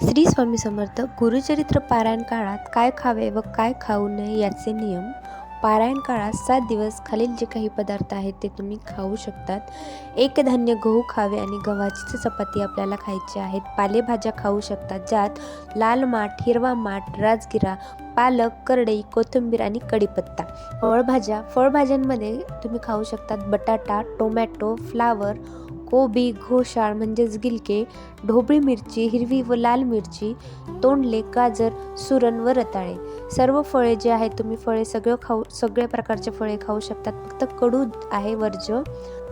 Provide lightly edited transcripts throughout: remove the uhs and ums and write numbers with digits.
श्री स्वामी समर्थ. गुरुचरित्र पारायण काळात काय खावे व काय खाऊ नये याचे नियम. पारायण काळात 7 दिवस खालील जे काही पदार्थ आहेत ते तुम्ही खाऊ शकतात. एक धान्य गहू खावे आणि गव्हाची चपाती आपल्याला खायची आहेत. पालेभाज्या खाऊ शकतात, ज्यात लाल माठ, हिरवा माठ, राजगिरा, पालक, करडई, कोथिंबीर आणि कढीपत्ता. फळभाज्यांमध्ये तुम्ही खाऊ शकतात बटाटा, टोमॅटो, फ्लावर, कोबी, घोसाळ म्हणजेच गिलके, ढोबळी मिरची, हिरवी व लाल मिरची, तोंडले, गाजर, सुरण व रताळे. सर्व फळे जे आहेत तुम्ही सगळ्या प्रकारचे फळे खाऊ शकतात. फक्त कडू आहे वर्ज्य.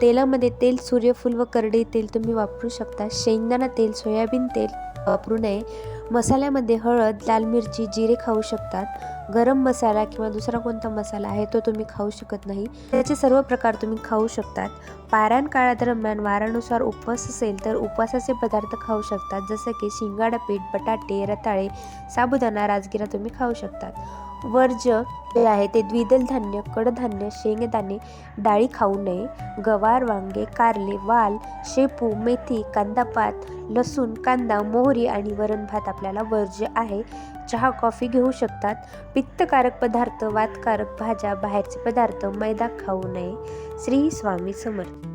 तेलामध्ये तेल, सूर्यफूल व करडई तेल तुम्ही वापरू शकता. शेंगदाणा तेल, सोयाबीन तेल वापरू नये. मसाल्यामध्ये हळद, लाल मिरची, जिरे खाऊ शकतात. गरम मसाला किंवा दुसरा कोणता मसाला आहे तो तुम्ही खाऊ शकत नाही. त्याचे सर्व प्रकार तुम्ही खाऊ शकतात. पारायण काळादरम्यान वारानुसार उपवास असेल तर उपवासाचे पदार्थ खाऊ शकतात, जसं की शिंगाडा पीठ, बटाटे, रताळे, साबुदाणा, राजगिरा तुम्ही खाऊ शकतात. वर्ज्य जे आहे ते द्विदल धान्य, कडधान्य, शेंगदाणे, डाळी खाऊ नये. गवार, वांगे, कारले, वाल, शेपू, मेथी, कांदापात, लसूण, कांदा, मोहरी आणि वरण भात आपल्याला वर्ज्य आहे. चहा, कॉफी घेऊ शकतात. पित्तकारक पदार्थ, वातकारक भाज्या, बाहेरचे पदार्थ, मैदा खाऊ नये. श्री स्वामी समर्थ.